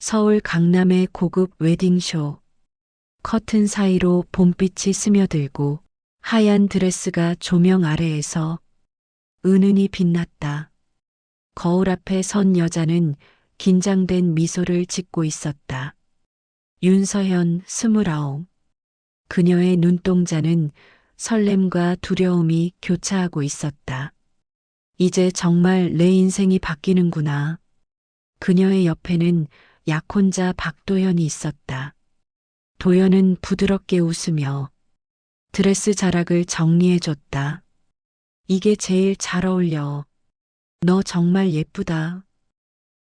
서울 강남의 고급 웨딩쇼. 커튼 사이로 봄빛이 스며들고 하얀 드레스가 조명 아래에서 은은히 빛났다. 거울 앞에 선 여자는 긴장된 미소를 짓고 있었다. 윤서현 29. 그녀의 눈동자는 설렘과 두려움이 교차하고 있었다. 이제 정말 내 인생이 바뀌는구나. 그녀의 옆에는 약혼자 박도연이 있었다. 도연은 부드럽게 웃으며 드레스 자락을 정리해줬다. 이게 제일 잘 어울려. 너 정말 예쁘다.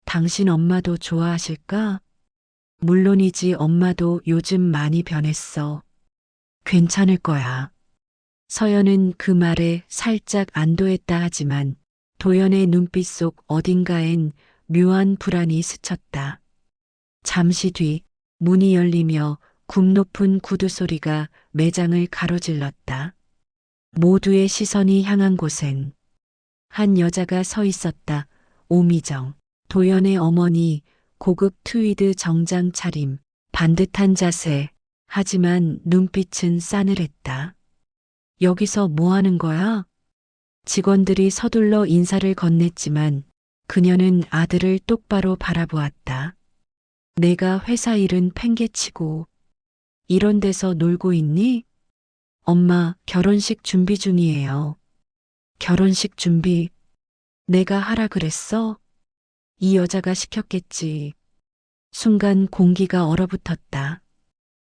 당신 엄마도 좋아하실까? 물론이지, 엄마도 요즘 많이 변했어. 괜찮을 거야. 서연은 그 말에 살짝 안도했다 하지만 도연의 눈빛 속 어딘가엔 묘한 불안이 스쳤다. 잠시 뒤 문이 열리며 굽 높은 구두 소리가 매장을 가로질렀다. 모두의 시선이 향한 곳엔 한 여자가 서 있었다. 오미정, 도연의 어머니, 고급 트위드 정장 차림, 반듯한 자세, 하지만 눈빛은 싸늘했다. 여기서 뭐 하는 거야? 직원들이 서둘러 인사를 건넸지만 그녀는 아들을 똑바로 바라보았다. 내가 회사 일은 팽개치고 이런 데서 놀고 있니? 엄마, 결혼식 준비 중이에요. 결혼식 준비? 내가 하라 그랬어? 이 여자가 시켰겠지. 순간 공기가 얼어붙었다.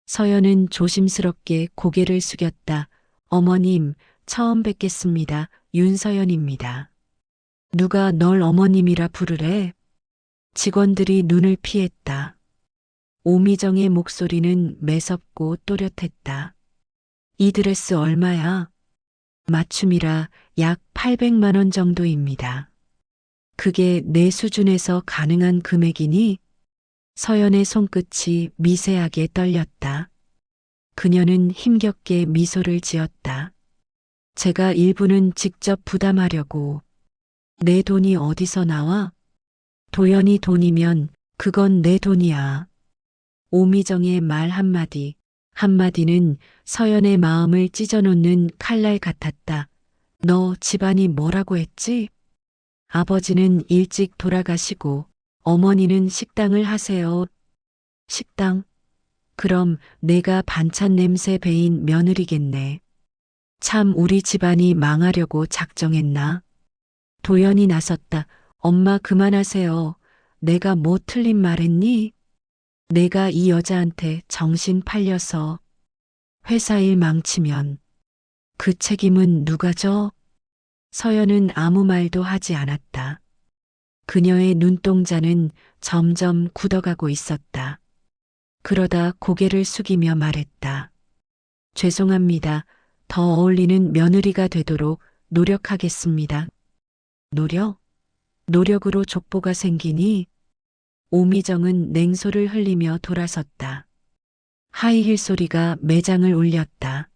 서연은 조심스럽게 고개를 숙였다. 어머님, 처음 뵙겠습니다. 윤서연입니다. 누가 널 어머님이라 부르래? 직원들이 눈을 피했다. 오미정의 목소리는 매섭고 또렷했다. 이 드레스 얼마야? 맞춤이라 약 800만 원 정도입니다. 그게 내 수준에서 가능한 금액이니? 서연의 손끝이 미세하게 떨렸다. 그녀는 힘겹게 미소를 지었다. 제가 일부는 직접 부담하려고. 내 돈이 어디서 나와? 도연이 돈이면 그건 내 돈이야. 오미정의 말 한마디, 한마디는 서연의 마음을 찢어놓는 칼날 같았다. 너 집안이 뭐라고 했지? 아버지는 일찍 돌아가시고 어머니는 식당을 하세요. 식당? 그럼 내가 반찬 냄새 배인 며느리겠네. 참, 우리 집안이 망하려고 작정했나? 도연이 나섰다. 엄마, 그만하세요. 내가 뭐 틀린 말했니? 내가 이 여자한테 정신 팔려서 회사 일 망치면 그 책임은 누가 져? 서연은 아무 말도 하지 않았다. 그녀의 눈동자는 점점 굳어가고 있었다. 그러다 고개를 숙이며 말했다. 죄송합니다. 더 어울리는 며느리가 되도록 노력하겠습니다. 노력? 노력으로 족보가 생기니? 오미정은 냉소를 흘리며 돌아섰다. 하이힐 소리가 매장을 울렸다.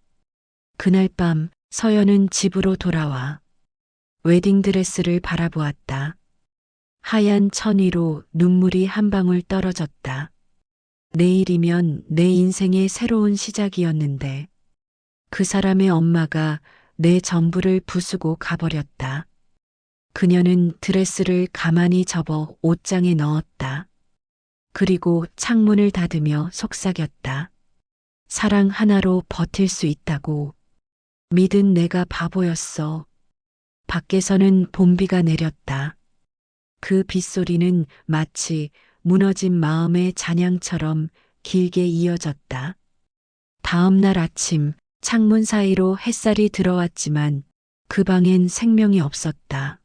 그날 밤 서연은 집으로 돌아와 웨딩드레스를 바라보았다. 하얀 천 위로 눈물이 한 방울 떨어졌다. 내일이면 내 인생의 새로운 시작이었는데 그 사람의 엄마가 내 전부를 부수고 가버렸다. 그녀는 드레스를 가만히 접어 옷장에 넣었다. 그리고 창문을 닫으며 속삭였다. 사랑 하나로 버틸 수 있다고 믿은 내가 바보였어. 밖에서는 봄비가 내렸다. 그 빗소리는 마치 무너진 마음의 잔향처럼 길게 이어졌다. 다음 날 아침 창문 사이로 햇살이 들어왔지만 그 방엔 생명이 없었다.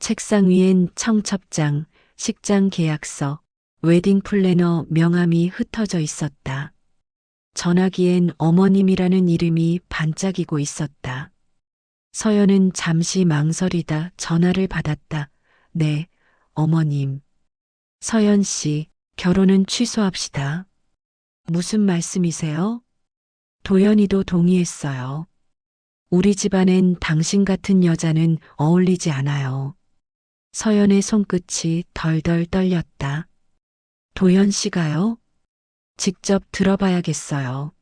책상 위엔 청첩장, 식장 계약서, 웨딩 플래너 명함이 흩어져 있었다. 전화기엔 어머님이라는 이름이 반짝이고 있었다. 서연은 잠시 망설이다 전화를 받았다. 네, 어머님. 서연 씨, 결혼은 취소합시다. 무슨 말씀이세요? 도연이도 동의했어요. 우리 집안엔 당신 같은 여자는 어울리지 않아요. 서연의 손끝이 덜덜 떨렸다. 도현 씨가요? 직접 들어봐야겠어요.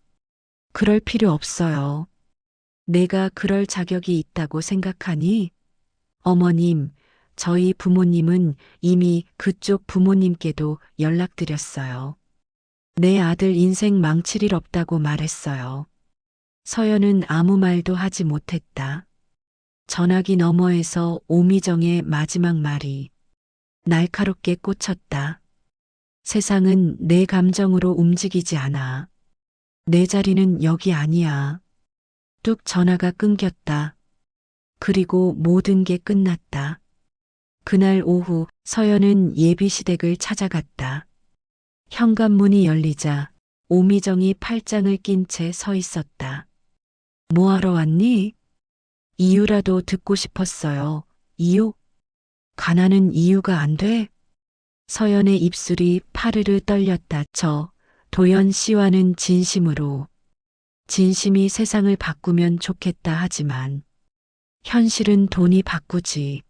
그럴 필요 없어요. 내가 그럴 자격이 있다고 생각하니? 어머님, 저희 부모님은 이미 그쪽 부모님께도 연락드렸어요. 내 아들 인생 망칠 일 없다고 말했어요. 서연은 아무 말도 하지 못했다. 전화기 너머에서 오미정의 마지막 말이 날카롭게 꽂혔다. 세상은 내 감정으로 움직이지 않아. 내 자리는 여기 아니야. 뚝 전화가 끊겼다. 그리고 모든 게 끝났다. 그날 오후 서연은 예비시댁을 찾아갔다. 현관문이 열리자 오미정이 팔짱을 낀 채 서 있었다. 뭐하러 왔니? 이유라도 듣고 싶었어요. 이유? 가난은 이유가 안 돼? 서연의 입술이 파르르 떨렸다. 도연 씨와는 진심으로, 진심이 세상을 바꾸면 좋겠다 하지만 현실은 돈이 바꾸지.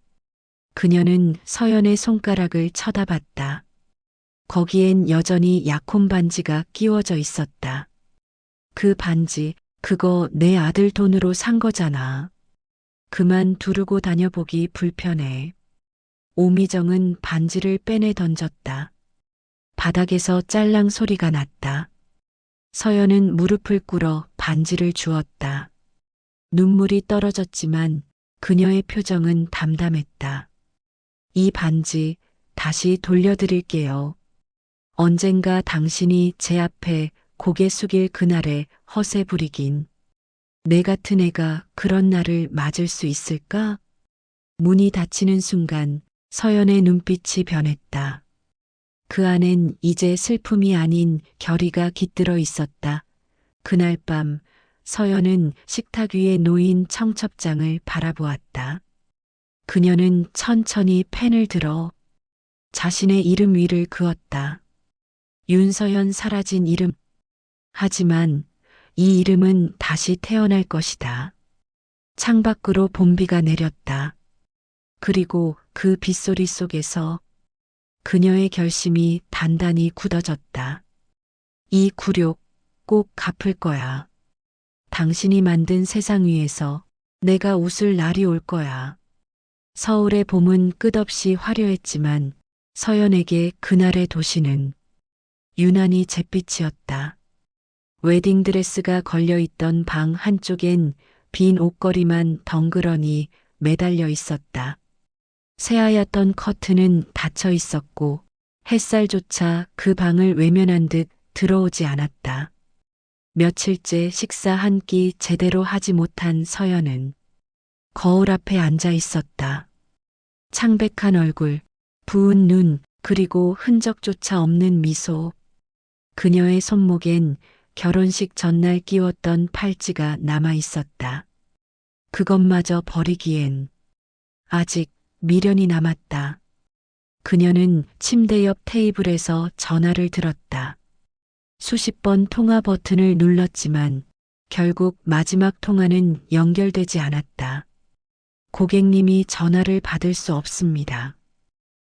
그녀는 서연의 손가락을 쳐다봤다. 거기엔 여전히 약혼 반지가 끼워져 있었다. 그 반지, 그거 내 아들 돈으로 산 거잖아. 그만 두르고 다녀보기 불편해. 오미정은 반지를 빼내 던졌다. 바닥에서 짤랑 소리가 났다. 서연은 무릎을 꿇어 반지를 주었다. 눈물이 떨어졌지만 그녀의 표정은 담담했다. 이 반지 다시 돌려드릴게요. 언젠가 당신이 제 앞에 고개 숙일 그날에 허세 부리긴. 내 같은 애가 그런 날을 맞을 수 있을까? 문이 닫히는 순간 서연의 눈빛이 변했다. 그 안엔 이제 슬픔이 아닌 결의가 깃들어 있었다. 그날 밤 서연은 식탁 위에 놓인 청첩장을 바라보았다. 그녀는 천천히 펜을 들어 자신의 이름 위를 그었다. 윤서연 사라진 이름. 하지만 이 이름은 다시 태어날 것이다. 창밖으로 봄비가 내렸다. 그리고 그 빗소리 속에서 그녀의 결심이 단단히 굳어졌다. 이 굴욕 꼭 갚을 거야. 당신이 만든 세상 위에서 내가 웃을 날이 올 거야. 서울의 봄은 끝없이 화려했지만 서연에게 그날의 도시는 유난히 잿빛이었다. 웨딩드레스가 걸려있던 방 한쪽엔 빈 옷걸이만 덩그러니 매달려 있었다. 새하얗던 커튼은 닫혀 있었고 햇살조차 그 방을 외면한 듯 들어오지 않았다. 며칠째 식사 한 끼 제대로 하지 못한 서연은 거울 앞에 앉아 있었다. 창백한 얼굴, 부은 눈, 그리고 흔적조차 없는 미소. 그녀의 손목엔 결혼식 전날 끼웠던 팔찌가 남아 있었다. 그것마저 버리기엔 아직 미련이 남았다. 그녀는 침대 옆 테이블에서 전화를 들었다. 수십 번 통화 버튼을 눌렀지만 결국 마지막 통화는 연결되지 않았다. 고객님이 전화를 받을 수 없습니다.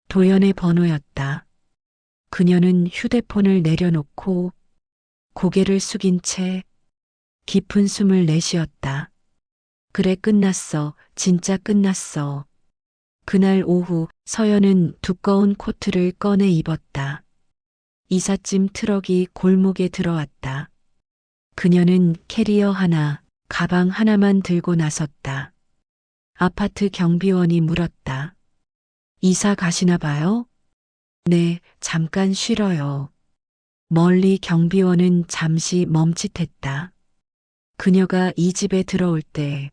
도연의 번호였다. 그녀는 휴대폰을 내려놓고 고개를 숙인 채 깊은 숨을 내쉬었다. 그래, 끝났어. 진짜 끝났어. 그날 오후 서연은 두꺼운 코트를 꺼내 입었다. 이삿짐 트럭이 골목에 들어왔다. 그녀는 캐리어 하나, 가방 하나만 들고 나섰다. 아파트 경비원이 물었다. 이사 가시나 봐요? 네, 잠깐 쉬러요. 멀리 경비원은 잠시 멈칫했다. 그녀가 이 집에 들어올 때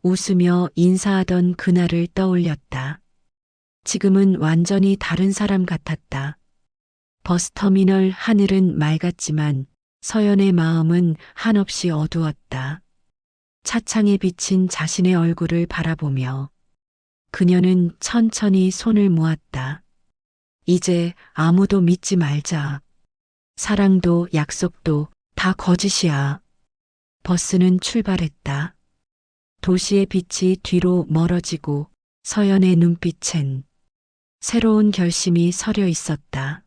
웃으며 인사하던 그날을 떠올렸다. 지금은 완전히 다른 사람 같았다. 버스터미널 하늘은 맑았지만 서연의 마음은 한없이 어두웠다. 차창에 비친 자신의 얼굴을 바라보며 그녀는 천천히 손을 모았다. 이제 아무도 믿지 말자. 사랑도 약속도 다 거짓이야. 버스는 출발했다. 도시의 빛이 뒤로 멀어지고 서연의 눈빛엔 새로운 결심이 서려 있었다.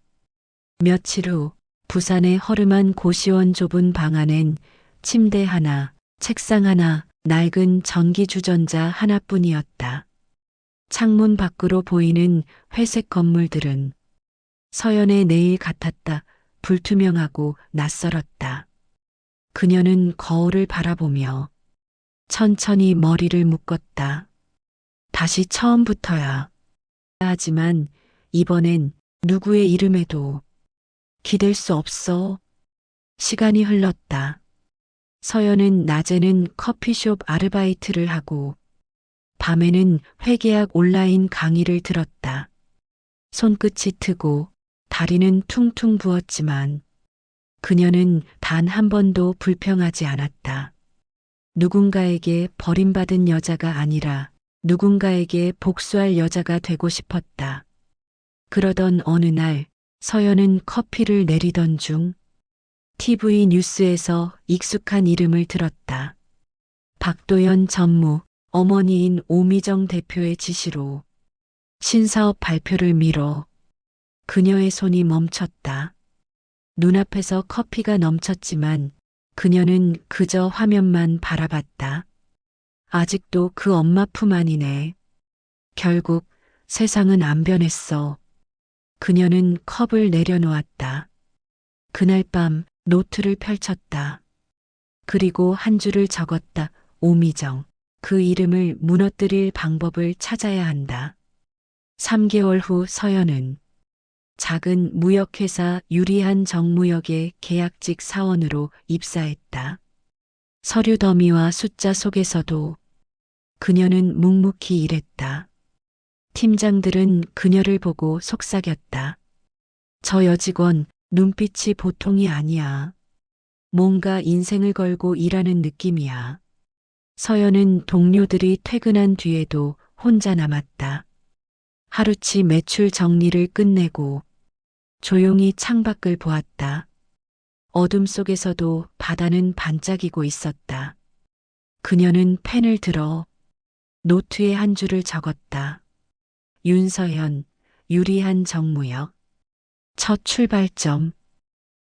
며칠 후 부산의 허름한 고시원 좁은 방 안엔 침대 하나, 책상 하나, 낡은 전기주전자 하나뿐이었다. 창문 밖으로 보이는 회색 건물들은 서연의 내일 같았다. 불투명하고 낯설었다. 그녀는 거울을 바라보며 천천히 머리를 묶었다. 다시 처음부터야. 하지만 이번엔 누구의 이름에도 기댈 수 없어. 시간이 흘렀다. 서연은 낮에는 커피숍 아르바이트를 하고 밤에는 회계학 온라인 강의를 들었다. 손끝이 트고 다리는 퉁퉁 부었지만 그녀는 단 한 번도 불평하지 않았다. 누군가에게 버림받은 여자가 아니라 누군가에게 복수할 여자가 되고 싶었다. 그러던 어느 날 서연은 커피를 내리던 중 TV 뉴스에서 익숙한 이름을 들었다. 박도연 전무, 어머니인 오미정 대표의 지시로 신사업 발표를 미뤄 그녀의 손이 멈췄다. 눈앞에서 커피가 넘쳤지만 그녀는 그저 화면만 바라봤다. 아직도 그 엄마 품 안이네. 결국 세상은 안 변했어. 그녀는 컵을 내려놓았다. 그날 밤 노트를 펼쳤다. 그리고 한 줄을 적었다. 오미정. 그 이름을 무너뜨릴 방법을 찾아야 한다. 3개월 후 서연은 작은 무역회사 유리한 정무역의 계약직 사원으로 입사했다. 서류 더미와 숫자 속에서도 그녀는 묵묵히 일했다. 팀장들은 그녀를 보고 속삭였다. 저 여직원 눈빛이 보통이 아니야. 뭔가 인생을 걸고 일하는 느낌이야. 서연은 동료들이 퇴근한 뒤에도 혼자 남았다. 하루치 매출 정리를 끝내고 조용히 창밖을 보았다. 어둠 속에서도 바다는 반짝이고 있었다. 그녀는 펜을 들어 노트에 한 줄을 적었다. 윤서연, 유리한 정무역. 첫 출발점.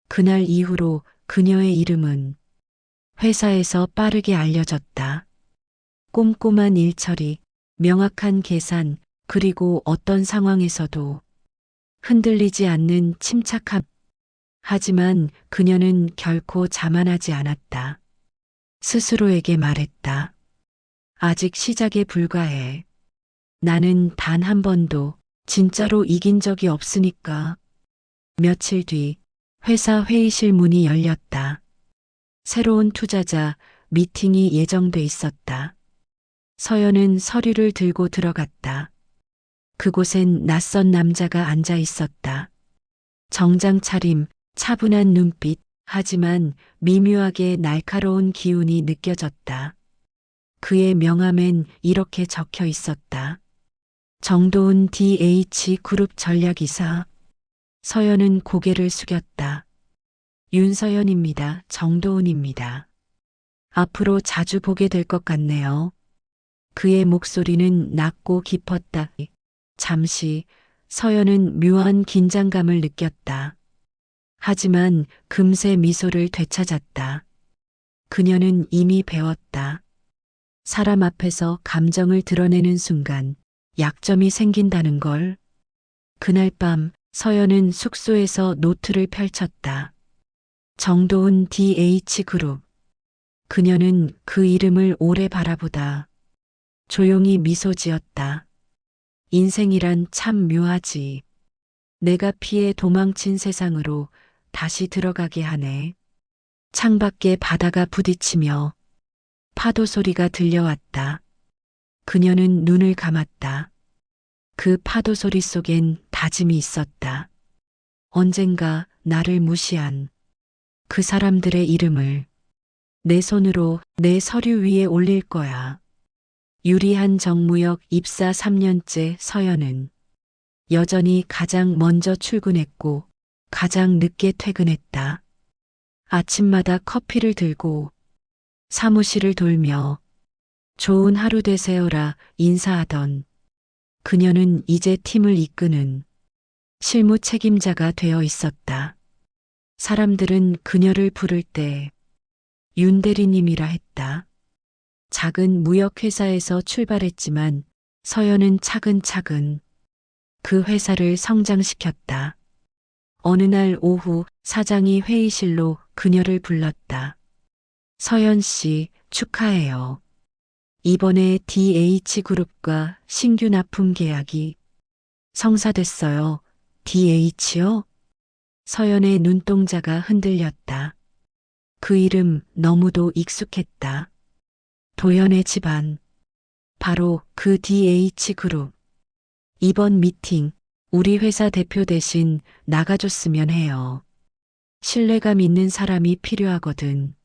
그날 이후로 그녀의 이름은 회사에서 빠르게 알려졌다. 꼼꼼한 일처리, 명확한 계산, 그리고 어떤 상황에서도 흔들리지 않는 침착함. 하지만 그녀는 결코 자만하지 않았다. 스스로에게 말했다. 아직 시작에 불과해. 나는 단 한 번도 진짜로 이긴 적이 없으니까. 며칠 뒤 회사 회의실 문이 열렸다. 새로운 투자자 미팅이 예정돼 있었다. 서연은 서류를 들고 들어갔다. 그곳엔 낯선 남자가 앉아 있었다. 정장 차림, 차분한 눈빛, 하지만 미묘하게 날카로운 기운이 느껴졌다. 그의 명함엔 이렇게 적혀 있었다. 정도훈 DH그룹 전략이사. 서연은 고개를 숙였다. 윤서연입니다. 정도훈입니다. 앞으로 자주 보게 될 것 같네요. 그의 목소리는 낮고 깊었다. 잠시 서연은 묘한 긴장감을 느꼈다. 하지만 금세 미소를 되찾았다. 그녀는 이미 배웠다. 사람 앞에서 감정을 드러내는 순간 약점이 생긴다는 걸. 그날 밤 서연은 숙소에서 노트를 펼쳤다. 정도훈 DH그룹. 그녀는 그 이름을 오래 바라보다 조용히 미소 지었다. 인생이란 참 묘하지. 내가 피해 도망친 세상으로 다시 들어가게 하네. 창밖에 바다가 부딪히며 파도 소리가 들려왔다. 그녀는 눈을 감았다. 그 파도 소리 속엔 다짐이 있었다. 언젠가 나를 무시한 그 사람들의 이름을 내 손으로 내 서류 위에 올릴 거야. 유리한 정무역 입사 3년째 서연은 여전히 가장 먼저 출근했고 가장 늦게 퇴근했다. 아침마다 커피를 들고 사무실을 돌며 좋은 하루 되세요라 인사하던 그녀는 이제 팀을 이끄는 실무 책임자가 되어 있었다. 사람들은 그녀를 부를 때 윤 대리님이라 했다. 작은 무역회사에서 출발했지만 서연은 차근차근 그 회사를 성장시켰다. 어느 날 오후 사장이 회의실로 그녀를 불렀다. 서연 씨, 축하해요. 이번에 DH그룹과 신규 납품 계약이 성사됐어요. DH요? 서연의 눈동자가 흔들렸다. 그 이름 너무도 익숙했다. 도연의 집안. 바로 그 DH그룹. 이번 미팅, 우리 회사 대표 대신 나가줬으면 해요. 신뢰감 있는 사람이 필요하거든.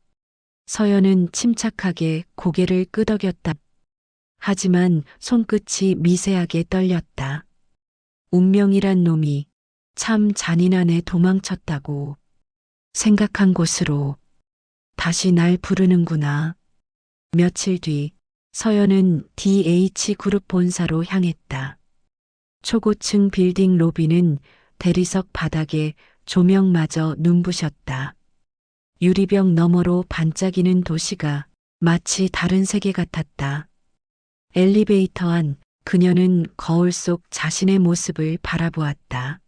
서연은 침착하게 고개를 끄덕였다. 하지만 손끝이 미세하게 떨렸다. 운명이란 놈이 참 잔인하네 도망쳤다고 생각한 곳으로 다시 날 부르는구나. 며칠 뒤 서연은 DH그룹 본사로 향했다. 초고층 빌딩 로비는 대리석 바닥에 조명마저 눈부셨다. 유리병 너머로 반짝이는 도시가 마치 다른 세계 같았다. 엘리베이터 안 그녀는 거울 속 자신의 모습을 바라보았다.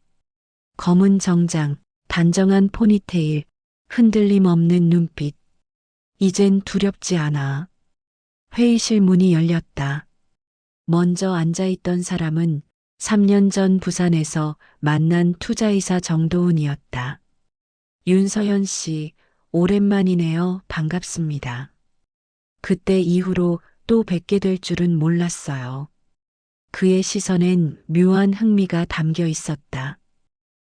검은 정장, 단정한 포니테일, 흔들림 없는 눈빛. 이젠 두렵지 않아. 회의실 문이 열렸다. 먼저 앉아있던 사람은 3년 전 부산에서 만난 투자이사 정도훈이었다. 윤서연 씨, 오랜만이네요. 반갑습니다. 그때 이후로 또 뵙게 될 줄은 몰랐어요. 그의 시선엔 묘한 흥미가 담겨 있었다.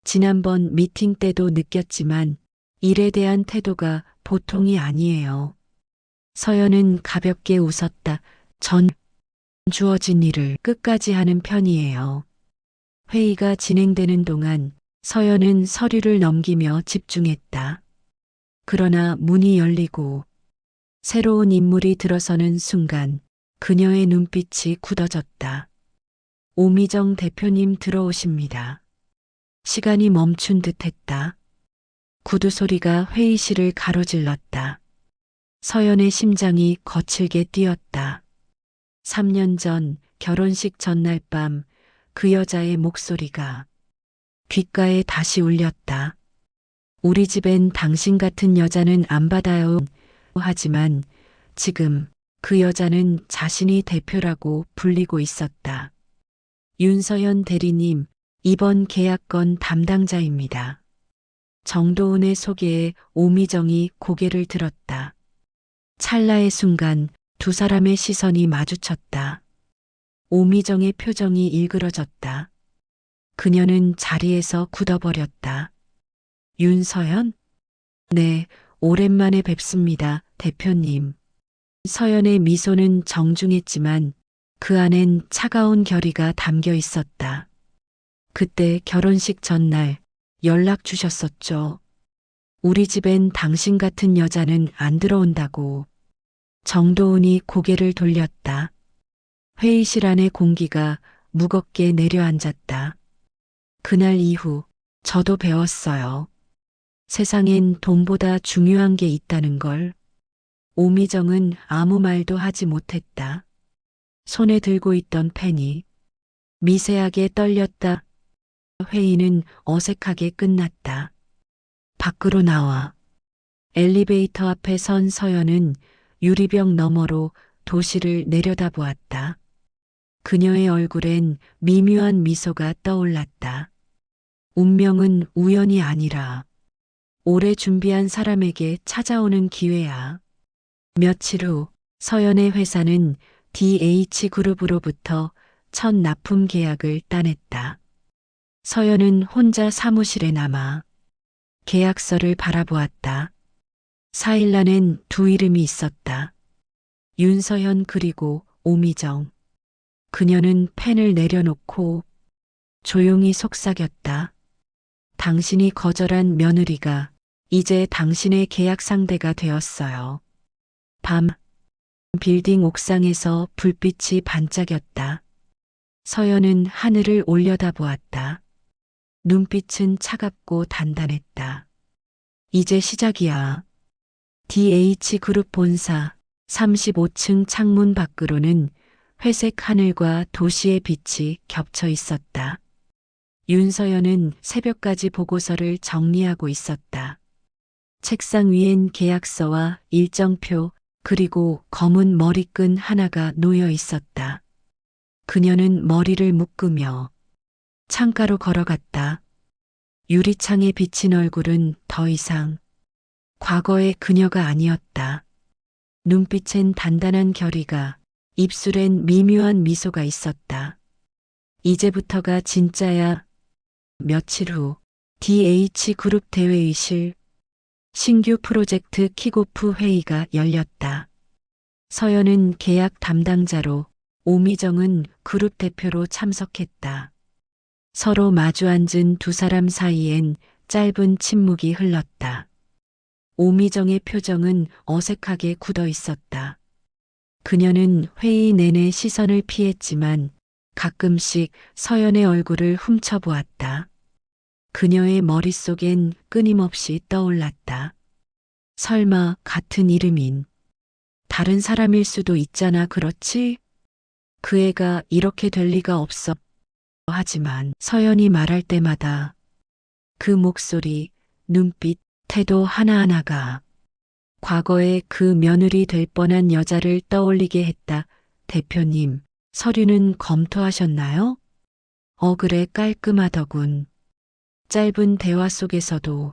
지난번 미팅 때도 느꼈지만 일에 대한 태도가 보통이 아니에요. 서연은 가볍게 웃었다. 전 주어진 일을 끝까지 하는 편이에요. 회의가 진행되는 동안 서연은 서류를 넘기며 집중했다. 그러나 문이 열리고 새로운 인물이 들어서는 순간 그녀의 눈빛이 굳어졌다. 오미정 대표님 들어오십니다. 시간이 멈춘 듯 했다. 구두 소리가 회의실을 가로질렀다. 서연의 심장이 거칠게 뛰었다. 3년 전 결혼식 전날 밤 그 여자의 목소리가 귓가에 다시 울렸다. 우리 집엔 당신 같은 여자는 안 받아요. 하지만 지금 그 여자는 자신이 대표라고 불리고 있었다. 윤서연 대리님, 이번 계약건 담당자입니다. 정도훈의 소개에 오미정이 고개를 들었다. 찰나의 순간 두 사람의 시선이 마주쳤다. 오미정의 표정이 일그러졌다. 그녀는 자리에서 굳어버렸다. 윤서연? 네, 오랜만에 뵙습니다, 대표님. 서연의 미소는 정중했지만 그 안엔 차가운 결의가 담겨 있었다. 그때 결혼식 전날 연락 주셨었죠. 우리 집엔 당신 같은 여자는 안 들어온다고. 정도훈이 고개를 돌렸다. 회의실 안의 공기가 무겁게 내려앉았다. 그날 이후 저도 배웠어요. 세상엔 돈보다 중요한 게 있다는 걸. 오미정은 아무 말도 하지 못했다. 손에 들고 있던 펜이 미세하게 떨렸다. 회의는 어색하게 끝났다. 밖으로 나와 엘리베이터 앞에 선 서연은 유리병 너머로 도시를 내려다보았다. 그녀의 얼굴엔 미묘한 미소가 떠올랐다. 운명은 우연이 아니라 오래 준비한 사람에게 찾아오는 기회야. 며칠 후 서연의 회사는 DH그룹으로부터 첫 납품 계약을 따냈다. 서연은 혼자 사무실에 남아 계약서를 바라보았다. 사일란엔 두 이름이 있었다. 윤서연 그리고 오미정. 그녀는 펜을 내려놓고 조용히 속삭였다. 당신이 거절한 며느리가 이제 당신의 계약 상대가 되었어요. 밤, 빌딩 옥상에서 불빛이 반짝였다. 서연은 하늘을 올려다보았다. 눈빛은 차갑고 단단했다. 이제 시작이야. DH그룹 본사 35층 창문 밖으로는 회색 하늘과 도시의 빛이 겹쳐 있었다. 윤서연은 새벽까지 보고서를 정리하고 있었다. 책상 위엔 계약서와 일정표 그리고 검은 머리끈 하나가 놓여 있었다. 그녀는 머리를 묶으며 창가로 걸어갔다. 유리창에 비친 얼굴은 더 이상 과거의 그녀가 아니었다. 눈빛엔 단단한 결의가, 입술엔 미묘한 미소가 있었다. 이제부터가 진짜야. 며칠 후 DH그룹 대회의실 신규 프로젝트 킥오프 회의가 열렸다. 서연은 계약 담당자로, 오미정은 그룹 대표로 참석했다. 서로 마주 앉은 두 사람 사이엔 짧은 침묵이 흘렀다. 오미정의 표정은 어색하게 굳어 있었다. 그녀는 회의 내내 시선을 피했지만 가끔씩 서연의 얼굴을 훔쳐보았다. 그녀의 머릿속엔 끊임없이 떠올랐다. 설마 같은 이름인 다른 사람일 수도 있잖아, 그렇지? 그 애가 이렇게 될 리가 없어. 하지만 서연이 말할 때마다 그 목소리, 눈빛, 태도 하나하나가 과거의 그 며느리 될 뻔한 여자를 떠올리게 했다. 대표님, 서류는 검토하셨나요? 그래, 깔끔하더군. 짧은 대화 속에서도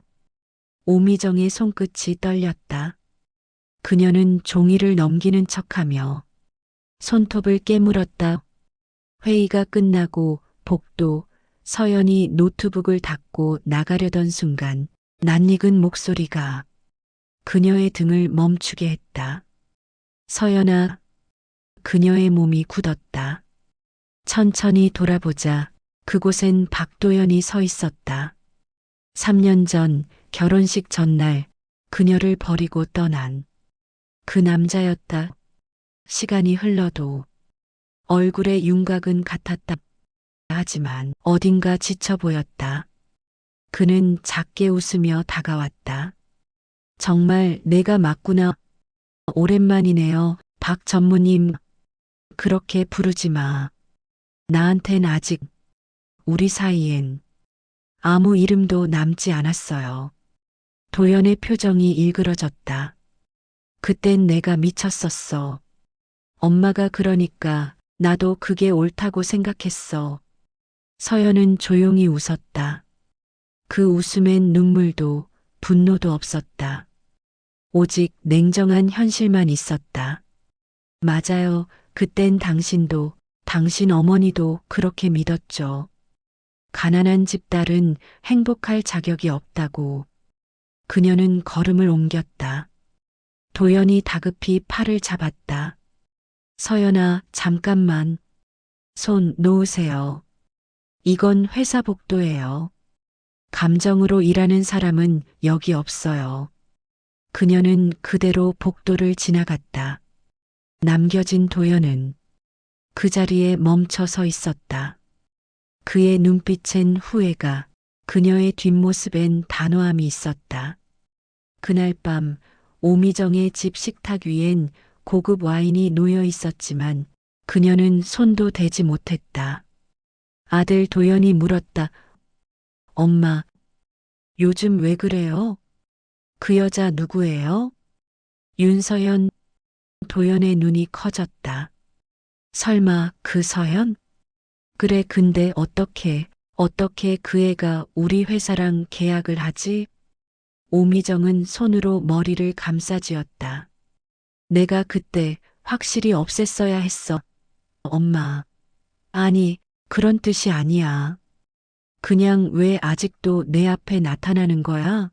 오미정의 손끝이 떨렸다. 그녀는 종이를 넘기는 척하며 손톱을 깨물었다. 회의가 끝나고 복도, 서연이 노트북을 닫고 나가려던 순간 낯익은 목소리가 그녀의 등을 멈추게 했다. 서연아. 그녀의 몸이 굳었다. 천천히 돌아보자 그곳엔 박도연이 서 있었다. 3년 전 결혼식 전날 그녀를 버리고 떠난 그 남자였다. 시간이 흘러도 얼굴의 윤곽은 같았다. 하지만 어딘가 지쳐 보였다. 그는 작게 웃으며 다가왔다. 정말 내가 맞구나. 오랜만이네요. 박 전무님. 그렇게 부르지 마. 나한텐 아직 우리 사이엔 아무 이름도 남지 않았어요. 도연의 표정이 일그러졌다. 그땐 내가 미쳤었어. 엄마가 그러니까 나도 그게 옳다고 생각했어. 서연은 조용히 웃었다. 그 웃음엔 눈물도 분노도 없었다. 오직 냉정한 현실만 있었다. 맞아요. 그땐 당신도, 당신 어머니도 그렇게 믿었죠. 가난한 집 딸은 행복할 자격이 없다고. 그녀는 걸음을 옮겼다. 도연이 다급히 팔을 잡았다. 서연아, 잠깐만. 손 놓으세요. 이건 회사 복도예요. 감정으로 일하는 사람은 여기 없어요. 그녀는 그대로 복도를 지나갔다. 남겨진 도연은 그 자리에 멈춰 서 있었다. 그의 눈빛엔 후회가, 그녀의 뒷모습엔 단호함이 있었다. 그날 밤 오미정의 집 식탁 위엔 고급 와인이 놓여 있었지만 그녀는 손도 대지 못했다. 아들 도연이 물었다. 엄마, 요즘 왜 그래요? 그 여자 누구예요? 윤서연. 도연의 눈이 커졌다. 설마 그 서연? 그래, 근데 어떻게 그 애가 우리 회사랑 계약을 하지? 오미정은 손으로 머리를 감싸쥐었다. 내가 그때 확실히 없앴어야 했어. 엄마. 아니, 그런 뜻이 아니야. 그냥 왜 아직도 내 앞에 나타나는 거야?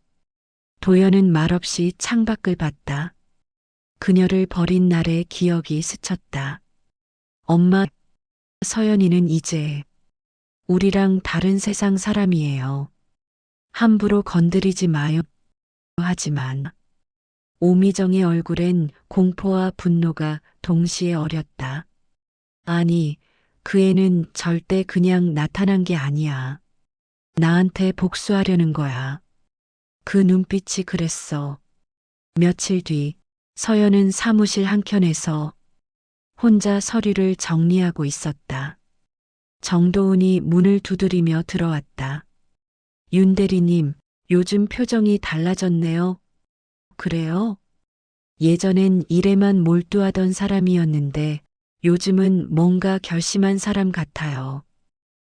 도연은 말없이 창밖을 봤다. 그녀를 버린 날의 기억이 스쳤다. 엄마, 서연이는 이제 우리랑 다른 세상 사람이에요. 함부로 건드리지 마요. 하지만 오미정의 얼굴엔 공포와 분노가 동시에 어렸다. 아니, 그 애는 절대 그냥 나타난 게 아니야. 나한테 복수하려는 거야. 그 눈빛이 그랬어. 며칠 뒤 서연은 사무실 한켠에서 혼자 서류를 정리하고 있었다. 정도훈이 문을 두드리며 들어왔다. 윤 대리님, 요즘 표정이 달라졌네요. 그래요? 예전엔 일에만 몰두하던 사람이었는데 요즘은 뭔가 결심한 사람 같아요.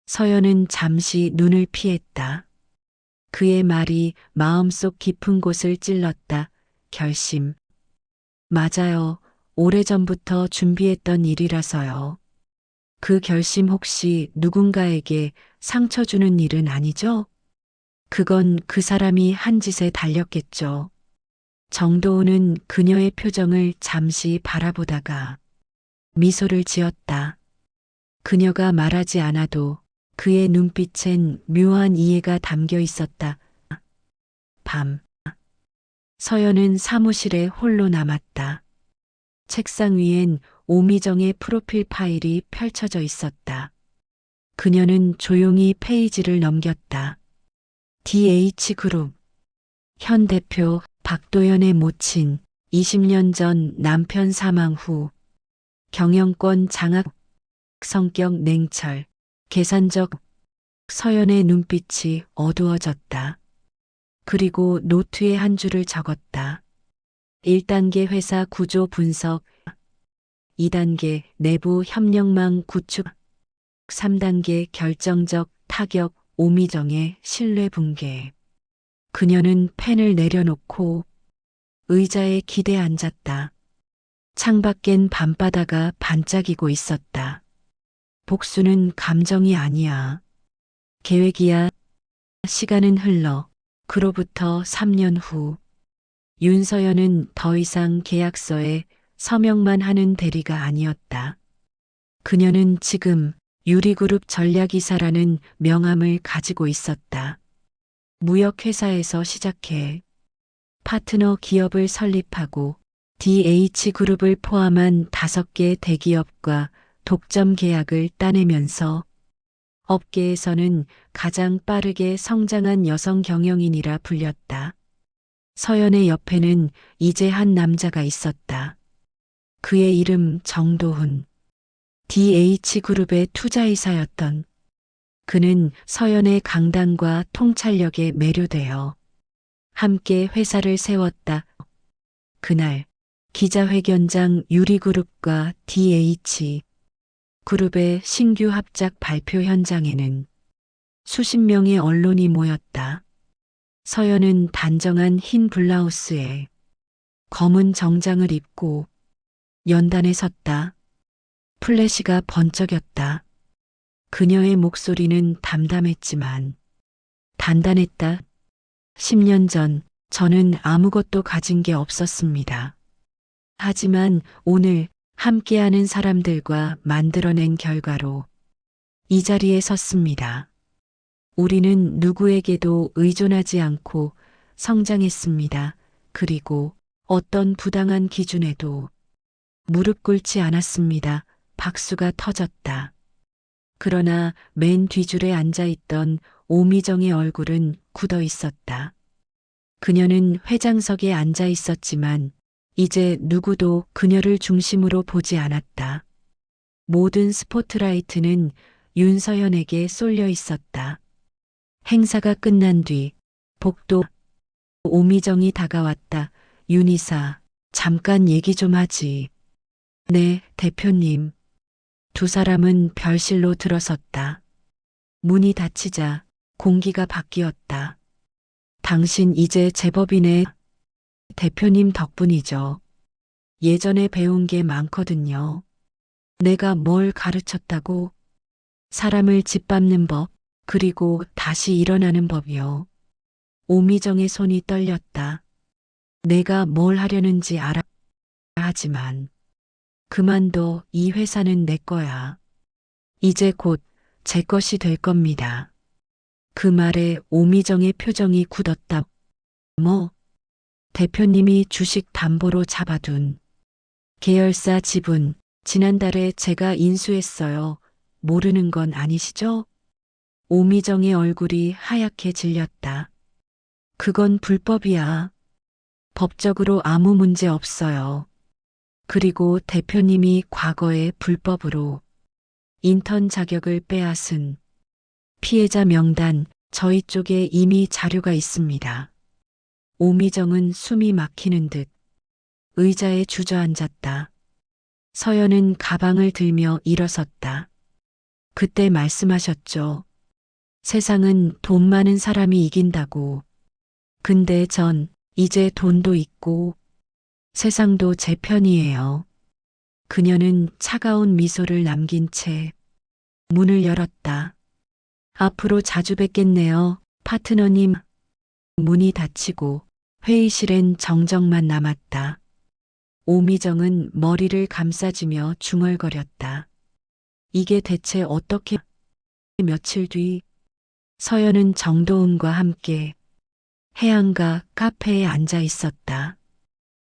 서연은 잠시 눈을 피했다. 그의 말이 마음속 깊은 곳을 찔렀다. 결심. 맞아요. 오래전부터 준비했던 일이라서요. 그 결심 혹시 누군가에게 상처 주는 일은 아니죠? 그건 그 사람이 한 짓에 달렸겠죠. 정도훈은 그녀의 표정을 잠시 바라보다가 미소를 지었다. 그녀가 말하지 않아도 그의 눈빛엔 묘한 이해가 담겨 있었다. 밤. 서연은 사무실에 홀로 남았다. 책상 위엔 오미정의 프로필 파일이 펼쳐져 있었다. 그녀는 조용히 페이지를 넘겼다. DH그룹. 현 대표 박도연의 모친 20년 전 남편 사망 후 경영권 장악, 성격 냉철, 계산적. 서연의 눈빛이 어두워졌다. 그리고 노트에 한 줄을 적었다. 1단계 회사 구조 분석, 2단계 내부 협력망 구축, 3단계 결정적 타격 오미정의 신뢰 붕괴. 그녀는 펜을 내려놓고 의자에 기대 앉았다. 창밖엔 밤바다가 반짝이고 있었다. 복수는 감정이 아니야. 계획이야. 시간은 흘러 그로부터 3년 후 윤서연은 더 이상 계약서에 서명만 하는 대리가 아니었다. 그녀는 지금 유리그룹 전략이사라는 명함을 가지고 있었다. 무역회사에서 시작해 파트너 기업을 설립하고 DH그룹을 포함한 5개 대기업과 독점 계약을 따내면서 업계에서는 가장 빠르게 성장한 여성 경영인이라 불렸다. 서연의 옆에는 이제 한 남자가 있었다. 그의 이름 정도훈. DH그룹의 투자이사였던. 그는 서연의 강단과 통찰력에 매료되어 함께 회사를 세웠다. 그날 기자회견장 유리그룹과 DH그룹의 신규 합작 발표 현장에는 수십 명의 언론이 모였다. 서연은 단정한 흰 블라우스에 검은 정장을 입고 연단에 섰다. 플래시가 번쩍였다. 그녀의 목소리는 담담했지만 단단했다. 10년 전 저는 아무것도 가진 게 없었습니다. 하지만 오늘 함께하는 사람들과 만들어낸 결과로 이 자리에 섰습니다. 우리는 누구에게도 의존하지 않고 성장했습니다. 그리고 어떤 부당한 기준에도 무릎 꿇지 않았습니다. 박수가 터졌다. 그러나 맨 뒤줄에 앉아있던 오미정의 얼굴은 굳어 있었다. 그녀는 회장석에 앉아 있었지만 이제 누구도 그녀를 중심으로 보지 않았다. 모든 스포트라이트는 윤서연에게 쏠려 있었다. 행사가 끝난 뒤 복도 오미정이 다가왔다. 윤이사, 잠깐 얘기 좀 하지. 네, 대표님. 두 사람은 별실로 들어섰다. 문이 닫히자 공기가 바뀌었다. 당신 이제 제법이네. 대표님 덕분이죠. 예전에 배운 게 많거든요. 내가 뭘 가르쳤다고? 사람을 짓밟는 법, 그리고 다시 일어나는 법이요. 오미정의 손이 떨렸다. 내가 뭘 하려는지 알아. 하지만 그만둬. 이 회사는 내 거야. 이제 곧 제 것이 될 겁니다. 그 말에 오미정의 표정이 굳었다. 뭐? 대표님이 주식 담보로 잡아둔 계열사 지분, 지난달에 제가 인수했어요. 모르는 건 아니시죠? 오미정의 얼굴이 하얗게 질렸다. 그건 불법이야. 법적으로 아무 문제 없어요. 그리고 대표님이 과거에 불법으로 인턴 자격을 빼앗은 피해자 명단 저희 쪽에 이미 자료가 있습니다. 오미정은 숨이 막히는 듯 의자에 주저앉았다. 서연은 가방을 들며 일어섰다. 그때 말씀하셨죠. 세상은 돈 많은 사람이 이긴다고. 근데 전 이제 돈도 있고 세상도 제 편이에요. 그녀는 차가운 미소를 남긴 채 문을 열었다. 앞으로 자주 뵙겠네요, 파트너님. 문이 닫히고 회의실엔 정적만 남았다. 오미정은 머리를 감싸주며 중얼거렸다. 이게 대체 어떻게... 며칠 뒤 서연은 정도은과 함께 해안가 카페에 앉아 있었다.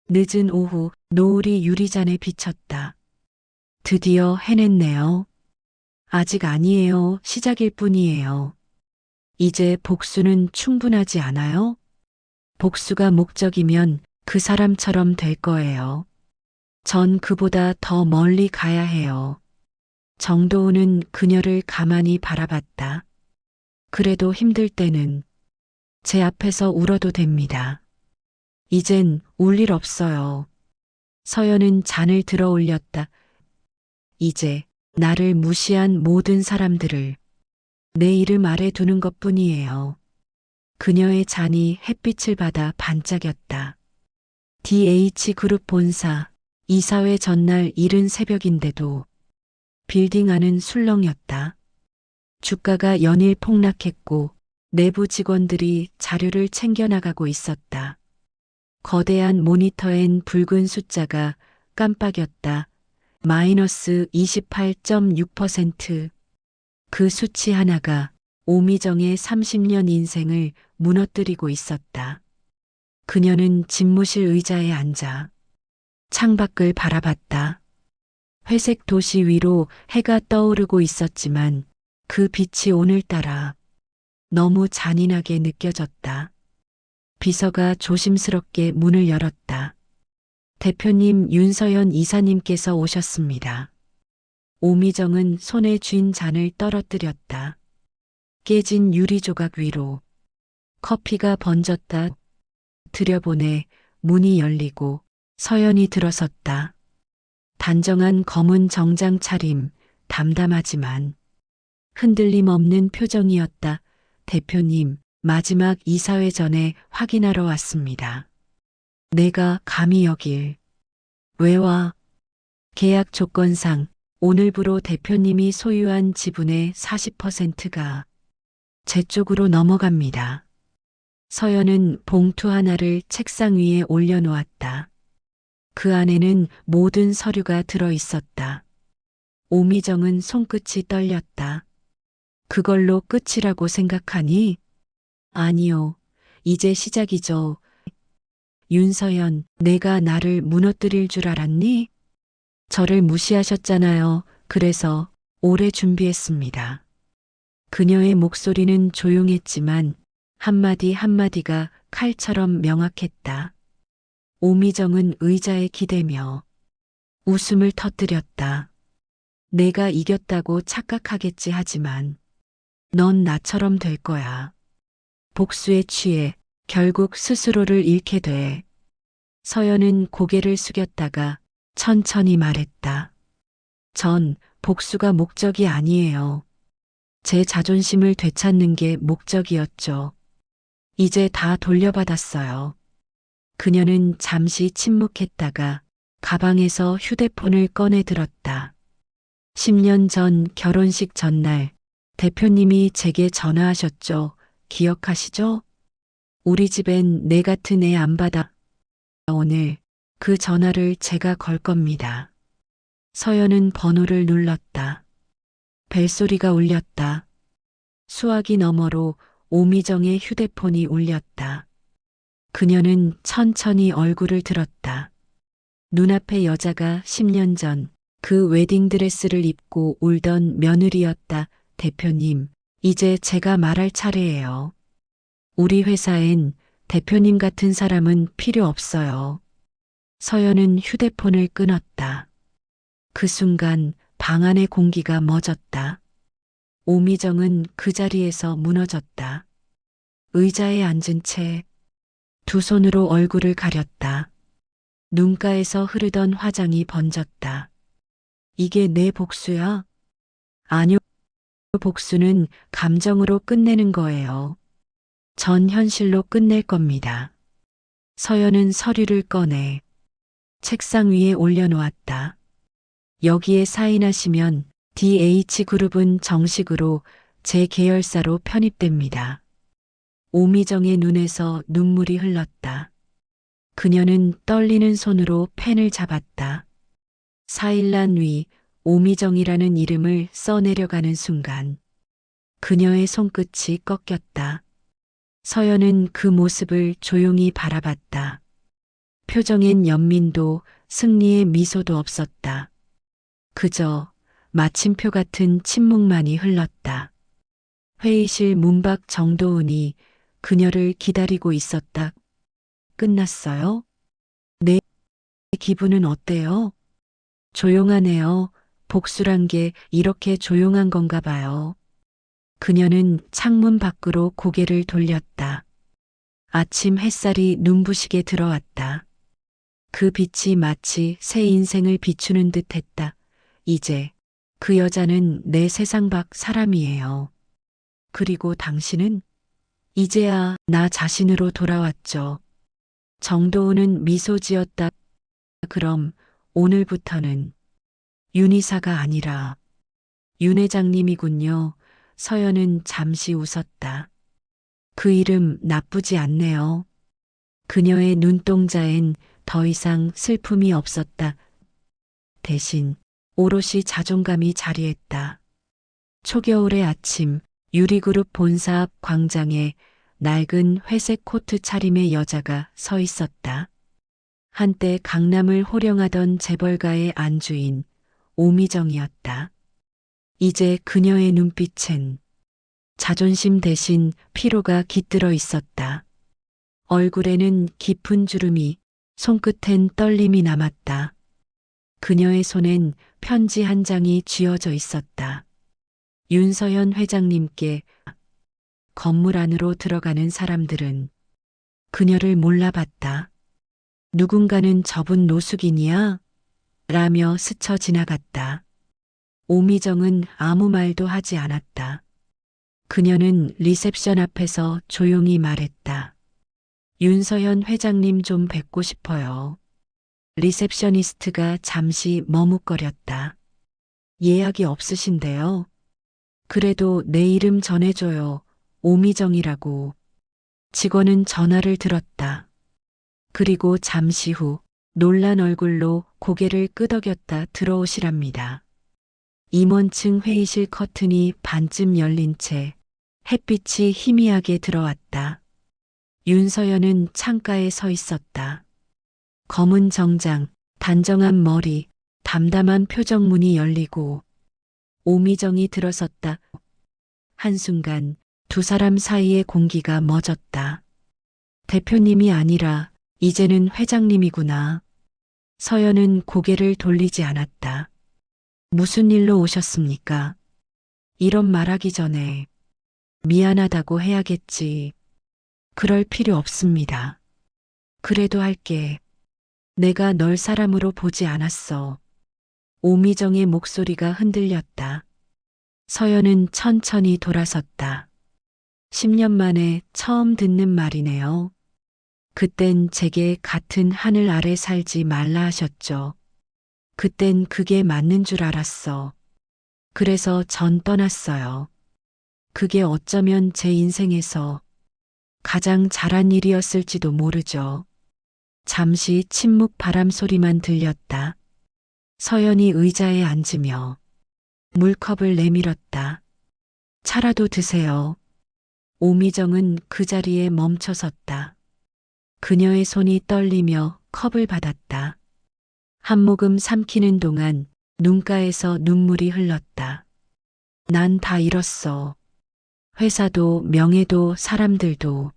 늦은 오후 노을이 유리잔에 비쳤다. 드디어 해냈네요. 아직 아니에요. 시작일 뿐이에요. 이제 복수는 충분하지 않아요? 복수가 목적이면 그 사람처럼 될 거예요. 전 그보다 더 멀리 가야 해요. 정도은은 그녀를 가만히 바라봤다. 그래도 힘들 때는 제 앞에서 울어도 됩니다. 이젠 울 일 없어요. 서연은 잔을 들어 올렸다. 이제 나를 무시한 모든 사람들을 내 이름 아래 두는 것뿐이에요. 그녀의 잔이 햇빛을 받아 반짝였다. DH그룹 본사 이사회 전날 이른 새벽인데도 빌딩 안은 술렁였다. 주가가 연일 폭락했고 내부 직원들이 자료를 챙겨나가고 있었다. 거대한 모니터엔 붉은 숫자가 깜빡였다. 마이너스 28.6%. 그 수치 하나가 오미정의 30년 인생을 무너뜨리고 있었다. 그녀는 집무실 의자에 앉아 창밖을 바라봤다. 회색 도시 위로 해가 떠오르고 있었지만 그 빛이 오늘따라 너무 잔인하게 느껴졌다. 비서가 조심스럽게 문을 열었다. 대표님 윤서연 이사님께서 오셨습니다. 오미정은 손에 쥔 잔을 떨어뜨렸다. 깨진 유리 조각 위로 커피가 번졌다. 들여보내 문이 열리고 서연이 들어섰다. 단정한 검은 정장 차림, 담담하지만 흔들림 없는 표정이었다. 대표님, 마지막 이사회 전에 확인하러 왔습니다. 내가 감히 여길. 왜 와? 계약 조건상 오늘부로 대표님이 소유한 지분의 40%가 제 쪽으로 넘어갑니다. 서연은 봉투 하나를 책상 위에 올려놓았다. 그 안에는 모든 서류가 들어 있었다. 오미정은 손끝이 떨렸다. 그걸로 끝이라고 생각하니? 아니요. 이제 시작이죠. 윤서연, 내가 나를 무너뜨릴 줄 알았니? 저를 무시하셨잖아요. 그래서 오래 준비했습니다. 그녀의 목소리는 조용했지만 한마디 한마디가 칼처럼 명확했다. 오미정은 의자에 기대며 웃음을 터뜨렸다. 내가 이겼다고 착각하겠지 하지만 넌 나처럼 될 거야. 복수에 취해 결국 스스로를 잃게 돼. 서연은 고개를 숙였다가 천천히 말했다. 전 복수가 목적이 아니에요. 제 자존심을 되찾는 게 목적이었죠. 이제 다 돌려받았어요. 그녀는 잠시 침묵했다가 가방에서 휴대폰을 꺼내 들었다. 10년 전 결혼식 전날 대표님이 제게 전화하셨죠. 기억하시죠? 우리 집엔 내 같은 애 안 받아. 오늘 그 전화를 제가 걸 겁니다. 서연은 번호를 눌렀다. 벨소리가 울렸다. 수화기 너머로 오미정의 휴대폰이 울렸다. 그녀는 천천히 얼굴을 들었다. 눈앞의 여자가 10년 전 그 웨딩드레스를 입고 울던 며느리였다. 대표님, 이제 제가 말할 차례예요. 우리 회사엔 대표님 같은 사람은 필요 없어요. 서연은 휴대폰을 끊었다. 그 순간 방 안의 공기가 멎었다. 오미정은 그 자리에서 무너졌다. 의자에 앉은 채 두 손으로 얼굴을 가렸다. 눈가에서 흐르던 화장이 번졌다. 이게 내 복수야? 아니요. 복수는 감정으로 끝내는 거예요. 전 현실로 끝낼 겁니다. 서연은 서류를 꺼내 책상 위에 올려놓았다. 여기에 사인하시면 DH그룹은 정식으로 제 계열사로 편입됩니다. 오미정의 눈에서 눈물이 흘렀다. 그녀는 떨리는 손으로 펜을 잡았다. 사일란 위 오미정이라는 이름을 써내려가는 순간 그녀의 손끝이 꺾였다. 서연은 그 모습을 조용히 바라봤다. 표정엔 연민도 승리의 미소도 없었다. 그저 마침표 같은 침묵만이 흘렀다. 회의실 문 밖 정도은이 그녀를 기다리고 있었다. 끝났어요? 내 기분은 어때요? 조용하네요. 복수란 게 이렇게 조용한 건가 봐요. 그녀는 창문 밖으로 고개를 돌렸다. 아침 햇살이 눈부시게 들어왔다. 그 빛이 마치 새 인생을 비추는 듯 했다. 이제 그 여자는 내 세상 밖 사람이에요. 그리고 당신은 이제야 나 자신으로 돌아왔죠. 정도은은 미소 지었다. 그럼 오늘부터는 윤 이사가 아니라 윤 회장님이군요. 서연은 잠시 웃었다. 그 이름 나쁘지 않네요. 그녀의 눈동자엔 더 이상 슬픔이 없었다. 대신 오롯이 자존감이 자리했다. 초겨울의 아침 유리그룹 본사 앞 광장에 낡은 회색 코트 차림의 여자가 서 있었다. 한때 강남을 호령하던 재벌가의 안주인 오미정이었다. 이제 그녀의 눈빛엔 자존심 대신 피로가 깃들어 있었다. 얼굴에는 깊은 주름이, 손끝엔 떨림이 남았다. 그녀의 손엔 편지 한 장이 쥐어져 있었다. 윤서연 회장님께. 건물 안으로 들어가는 사람들은 그녀를 몰라봤다. 누군가는 저분 노숙인이야? 라며 스쳐 지나갔다. 오미정은 아무 말도 하지 않았다. 그녀는 리셉션 앞에서 조용히 말했다. 윤서연 회장님 좀 뵙고 싶어요. 리셉셔니스트가 잠시 머뭇거렸다. 예약이 없으신데요. 그래도 내 이름 전해줘요. 오미정이라고. 직원은 전화를 들었다. 그리고 잠시 후 놀란 얼굴로 고개를 끄덕였다. 들어오시랍니다. 임원층 회의실 커튼이 반쯤 열린 채 햇빛이 희미하게 들어왔다. 윤서연은 창가에 서 있었다. 검은 정장, 단정한 머리, 담담한 표정. 문이 열리고 오미정이 들어섰다. 한순간 두 사람 사이의 공기가 멎었다. 대표님이 아니라 이제는 회장님이구나. 서연은 고개를 돌리지 않았다. 무슨 일로 오셨습니까? 이런 말하기 전에 미안하다고 해야겠지. 그럴 필요 없습니다. 그래도 할게. 내가 널 사람으로 보지 않았어. 오미정의 목소리가 흔들렸다. 서연은 천천히 돌아섰다. 10년 만에 처음 듣는 말이네요. 그땐 제게 같은 하늘 아래 살지 말라 하셨죠. 그땐 그게 맞는 줄 알았어. 그래서 전 떠났어요. 그게 어쩌면 제 인생에서 가장 잘한 일이었을지도 모르죠. 잠시 침묵 바람 소리만 들렸다. 서연이 의자에 앉으며 물컵을 내밀었다. 차라도 드세요. 오미정은 그 자리에 멈춰섰다. 그녀의 손이 떨리며 컵을 받았다. 한 모금 삼키는 동안 눈가에서 눈물이 흘렀다. 난 다 잃었어. 회사도 명예도 사람들도.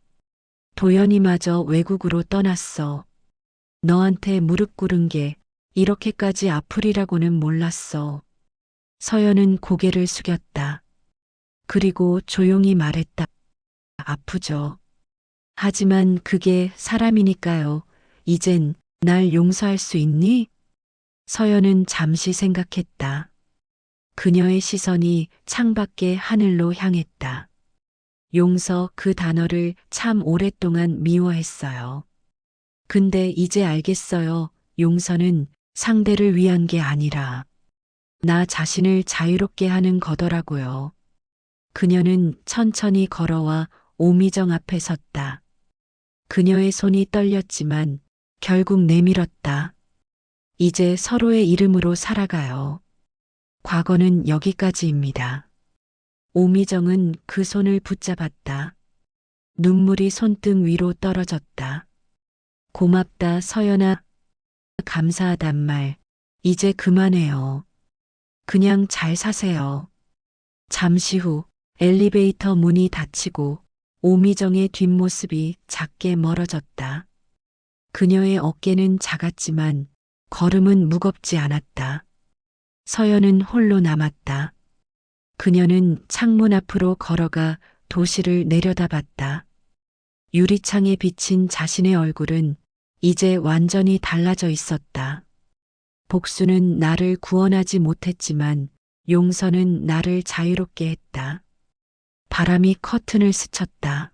도연이마저 외국으로 떠났어. 너한테 무릎 꿇은 게 이렇게까지 아플이라고는 몰랐어. 서연은 고개를 숙였다. 그리고 조용히 말했다. 아프죠. 하지만 그게 사람이니까요. 이젠 날 용서할 수 있니? 서연은 잠시 생각했다. 그녀의 시선이 창밖의 하늘로 향했다. 용서 그 단어를 참 오랫동안 미워했어요. 근데 이제 알겠어요. 용서는 상대를 위한 게 아니라 나 자신을 자유롭게 하는 거더라고요. 그녀는 천천히 걸어와 오미정 앞에 섰다. 그녀의 손이 떨렸지만 결국 내밀었다. 이제 서로의 이름으로 살아가요. 과거는 여기까지입니다. 오미정은 그 손을 붙잡았다. 눈물이 손등 위로 떨어졌다. 고맙다, 서연아. 감사하단 말. 이제 그만해요. 그냥 잘 사세요. 잠시 후 엘리베이터 문이 닫히고 오미정의 뒷모습이 작게 멀어졌다. 그녀의 어깨는 작았지만 걸음은 무겁지 않았다. 서연은 홀로 남았다. 그녀는 창문 앞으로 걸어가 도시를 내려다봤다. 유리창에 비친 자신의 얼굴은 이제 완전히 달라져 있었다. 복수는 나를 구원하지 못했지만 용서는 나를 자유롭게 했다. 바람이 커튼을 스쳤다.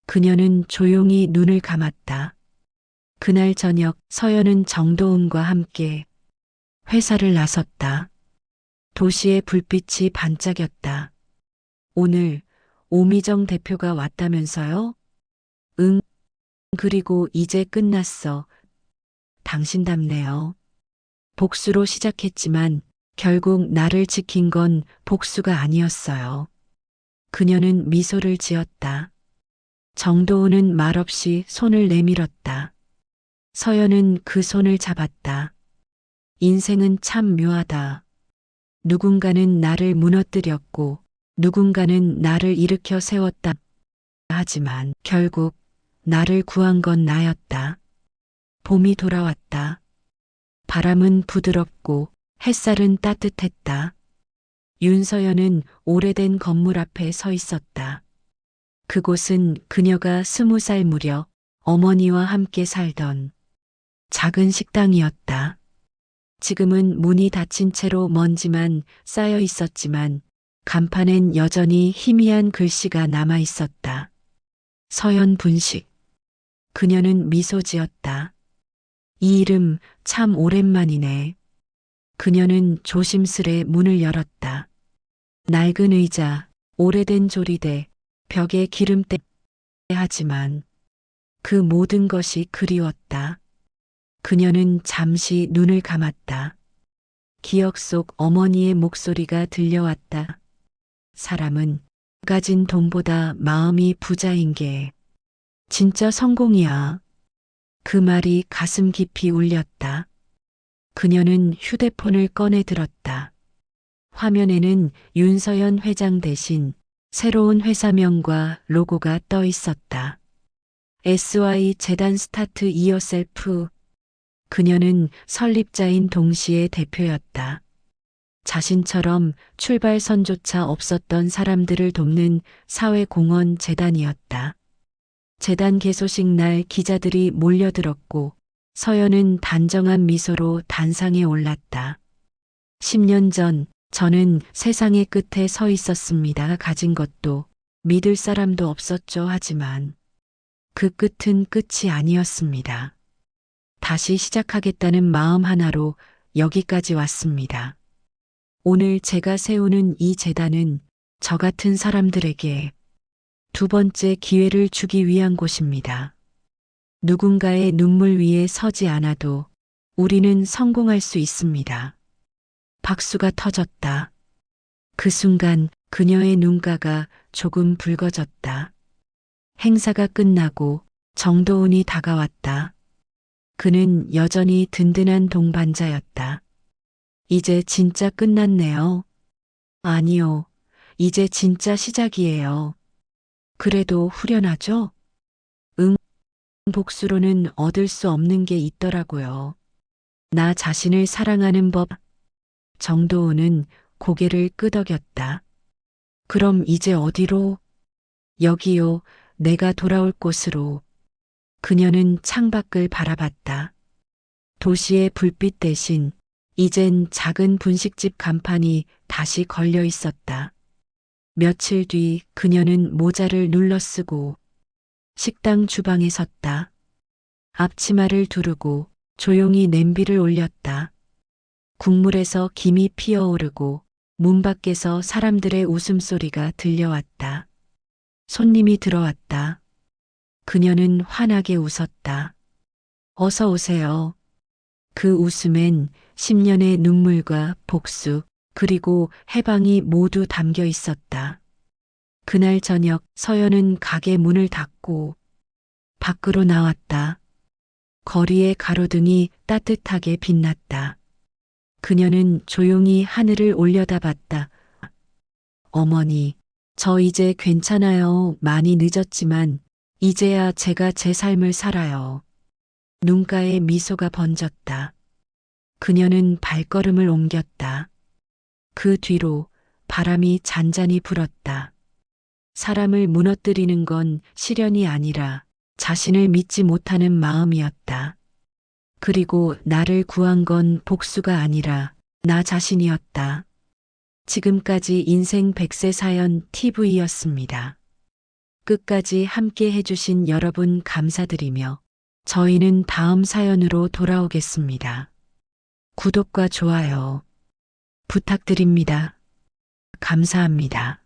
그녀는 조용히 눈을 감았다. 그날 저녁 서연은 정도은과 함께 회사를 나섰다. 도시의 불빛이 반짝였다. 오늘 오미정 대표가 왔다면서요? 응, 그리고 이제 끝났어. 당신답네요. 복수로 시작했지만 결국 나를 지킨 건 복수가 아니었어요. 그녀는 미소를 지었다. 정도은은 말없이 손을 내밀었다. 서연은 그 손을 잡았다. 인생은 참 묘하다. 누군가는 나를 무너뜨렸고 누군가는 나를 일으켜 세웠다. 하지만 결국 나를 구한 건 나였다. 봄이 돌아왔다. 바람은 부드럽고 햇살은 따뜻했다. 윤서연은 오래된 건물 앞에 서 있었다. 그곳은 그녀가 20살 무렵 어머니와 함께 살던 작은 식당이었다. 지금은 문이 닫힌 채로 먼지만 쌓여 있었지만 간판엔 여전히 희미한 글씨가 남아 있었다. 서연 분식. 그녀는 미소 지었다. 이 이름 참 오랜만이네. 그녀는 조심스레 문을 열었다. 낡은 의자, 오래된 조리대, 벽에 기름때. 하지만 그 모든 것이 그리웠다. 그녀는 잠시 눈을 감았다. 기억 속 어머니의 목소리가 들려왔다. 사람은 가진 돈보다 마음이 부자인 게 진짜 성공이야. 그 말이 가슴 깊이 울렸다. 그녀는 휴대폰을 꺼내 들었다. 화면에는 윤서연 회장 대신 새로운 회사명과 로고가 떠 있었다. SY 재단 스타트 이어셀프. 그녀는 설립자인 동시에 대표였다. 자신처럼 출발선조차 없었던 사람들을 돕는 사회공헌 재단이었다. 재단 개소식 날 기자들이 몰려들었고 서연은 단정한 미소로 단상에 올랐다. 10년 전 저는 세상의 끝에 서 있었습니다. 가진 것도 믿을 사람도 없었죠. 하지만 그 끝은 끝이 아니었습니다. 다시 시작하겠다는 마음 하나로 여기까지 왔습니다. 오늘 제가 세우는 이 재단은 저 같은 사람들에게 두 번째 기회를 주기 위한 곳입니다. 누군가의 눈물 위에 서지 않아도 우리는 성공할 수 있습니다. 박수가 터졌다. 그 순간 그녀의 눈가가 조금 붉어졌다. 행사가 끝나고 정도은이 다가왔다. 그는 여전히 든든한 동반자였다. 이제 진짜 끝났네요. 아니요. 이제 진짜 시작이에요. 그래도 후련하죠? 응, 복수로는 얻을 수 없는 게 있더라고요. 나 자신을 사랑하는 법. 정도우는 고개를 끄덕였다. 그럼 이제 어디로? 여기요, 내가 돌아올 곳으로. 그녀는 창밖을 바라봤다. 도시의 불빛 대신 이젠 작은 분식집 간판이 다시 걸려 있었다. 며칠 뒤 그녀는 모자를 눌러쓰고 식당 주방에 섰다. 앞치마를 두르고 조용히 냄비를 올렸다. 국물에서 김이 피어오르고 문 밖에서 사람들의 웃음소리가 들려왔다. 손님이 들어왔다. 그녀는 환하게 웃었다. 어서 오세요. 그 웃음엔 10년의 눈물과 복수, 그리고 해방이 모두 담겨 있었다. 그날 저녁 서연은 가게 문을 닫고 밖으로 나왔다. 거리의 가로등이 따뜻하게 빛났다. 그녀는 조용히 하늘을 올려다봤다. 어머니, 저 이제 괜찮아요. 많이 늦었지만 이제야 제가 제 삶을 살아요. 눈가에 미소가 번졌다. 그녀는 발걸음을 옮겼다. 그 뒤로 바람이 잔잔히 불었다. 사람을 무너뜨리는 건 시련이 아니라 자신을 믿지 못하는 마음이었다. 그리고 나를 구한 건 복수가 아니라 나 자신이었다. 지금까지 인생 100세 사연 TV였습니다. 끝까지 함께 해주신 여러분 감사드리며 저희는 다음 사연으로 돌아오겠습니다. 구독과 좋아요 부탁드립니다. 감사합니다.